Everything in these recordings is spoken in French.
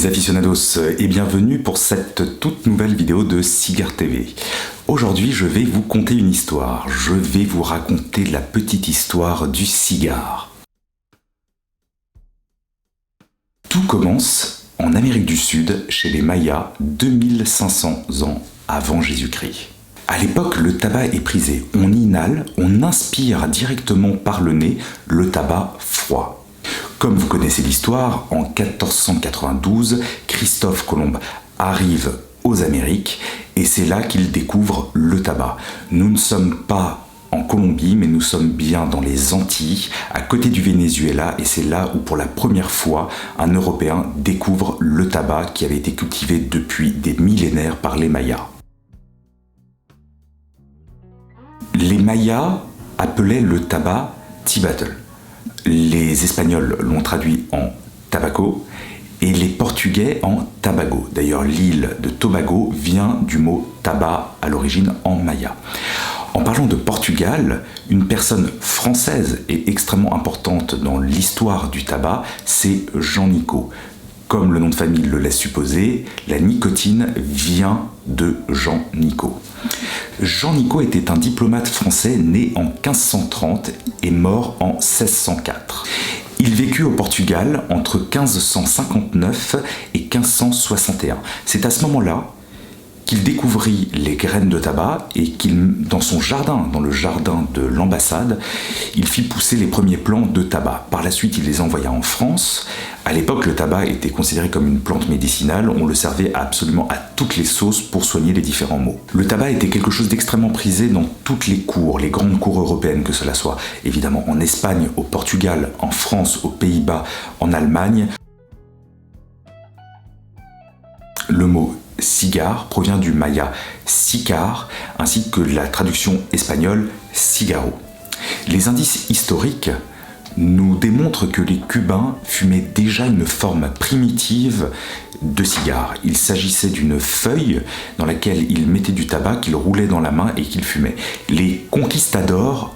les aficionados et bienvenue pour cette toute nouvelle vidéo de Cigare TV. Aujourd'hui je vais vous conter une histoire, je vais vous raconter la petite histoire du cigare. Tout commence en Amérique du Sud chez les Mayas 2500 ans avant Jésus-Christ. À l'époque, le tabac est prisé, on inhale, on inspire directement par le nez le tabac froid. Comme vous connaissez l'histoire, en 1492, Christophe Colomb arrive aux Amériques et c'est là qu'il découvre le tabac. Nous ne sommes pas en Colombie, mais nous sommes bien dans les Antilles, à côté du Venezuela, et c'est là où pour la première fois un Européen découvre le tabac qui avait été cultivé depuis des millénaires par les Mayas. Les Mayas appelaient le tabac tibatl. Les Espagnols l'ont traduit en tabaco et les Portugais en tabago. D'ailleurs, l'île de Tobago vient du mot tabac à l'origine en maya. En parlant de Portugal, une personne française et extrêmement importante dans l'histoire du tabac, c'est Jean Nicot. Comme le nom de famille le laisse supposer, la nicotine vient de Jean Nicot. Jean Nicot était un diplomate français né en 1530 et mort en 1604. Il vécut au Portugal entre 1559 et 1561. C'est à ce moment-là qu'il découvrit les graines de tabac et dans son jardin, dans le jardin de l'ambassade, il fit pousser les premiers plants de tabac. Par la suite, il les envoya en France. À l'époque, le tabac était considéré comme une plante médicinale. On le servait absolument à toutes les sauces pour soigner les différents maux. Le tabac était quelque chose d'extrêmement prisé dans toutes les cours, les grandes cours européennes, que cela soit évidemment en Espagne, au Portugal, en France, aux Pays-Bas, en Allemagne. Le mot cigare provient du maya sicar ainsi que la traduction espagnole cigaro. Les indices historiques nous démontrent que les Cubains fumaient déjà une forme primitive de cigare. Il s'agissait d'une feuille dans laquelle ils mettaient du tabac qu'ils roulaient dans la main et qu'ils fumaient. Les conquistadors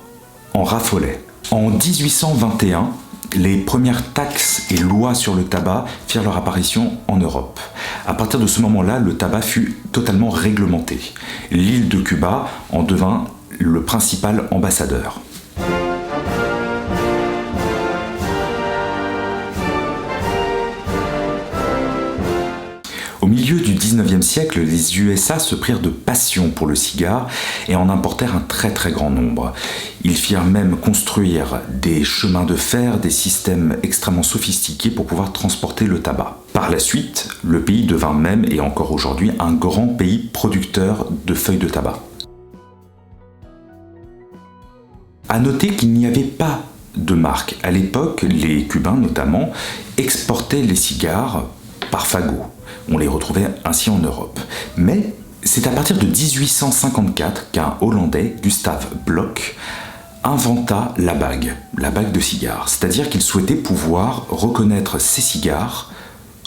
en raffolaient. En 1821, les premières taxes et lois sur le tabac firent leur apparition en Europe. À partir de ce moment-là, le tabac fut totalement réglementé. L'île de Cuba en devint le principal ambassadeur. Au milieu du 19e siècle, les USA se prirent de passion pour le cigare et en importèrent un très grand nombre. Ils firent même construire des chemins de fer, des systèmes extrêmement sophistiqués pour pouvoir transporter le tabac. Par la suite, le pays devint même, et encore aujourd'hui, un grand pays producteur de feuilles de tabac. À noter qu'il n'y avait pas de marque. À l'époque, les Cubains notamment exportaient les cigares par fagot. On les retrouvait ainsi en Europe. Mais c'est à partir de 1854 qu'un Hollandais, Gustav Blok, inventa la bague de cigare. C'est-à-dire qu'il souhaitait pouvoir reconnaître ses cigares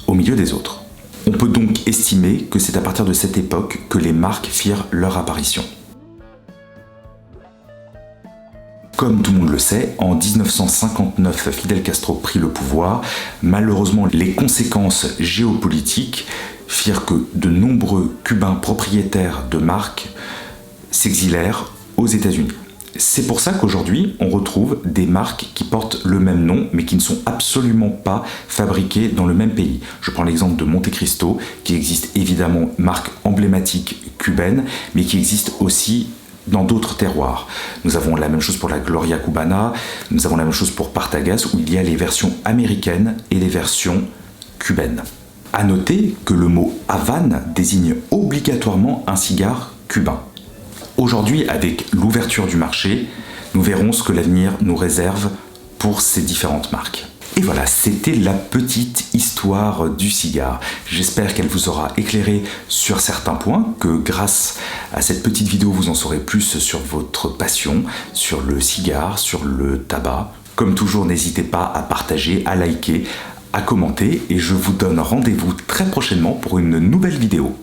au milieu des autres. On peut donc estimer que c'est à partir de cette époque que les marques firent leur apparition. Comme tout le monde le sait, en 1959, Fidel Castro prit le pouvoir. Malheureusement, les conséquences géopolitiques firent que de nombreux Cubains propriétaires de marques s'exilèrent aux États-Unis. C'est pour ça qu'aujourd'hui, on retrouve des marques qui portent le même nom, mais qui ne sont absolument pas fabriquées dans le même pays. Je prends l'exemple de Monte Cristo, qui existe évidemment, marque emblématique cubaine, mais qui existe aussi dans d'autres terroirs. Nous avons la même chose pour la Gloria Cubana, nous avons la même chose pour Partagas, où il y a les versions américaines et les versions cubaines. À noter que le mot Havane désigne obligatoirement un cigare cubain. Aujourd'hui, avec l'ouverture du marché, nous verrons ce que l'avenir nous réserve pour ces différentes marques. Et voilà, c'était la petite histoire du cigare. J'espère qu'elle vous aura éclairé sur certains points, que grâce à cette petite vidéo, vous en saurez plus sur votre passion, sur le cigare, sur le tabac. Comme toujours, n'hésitez pas à partager, à liker, à commenter, et je vous donne rendez-vous très prochainement pour une nouvelle vidéo.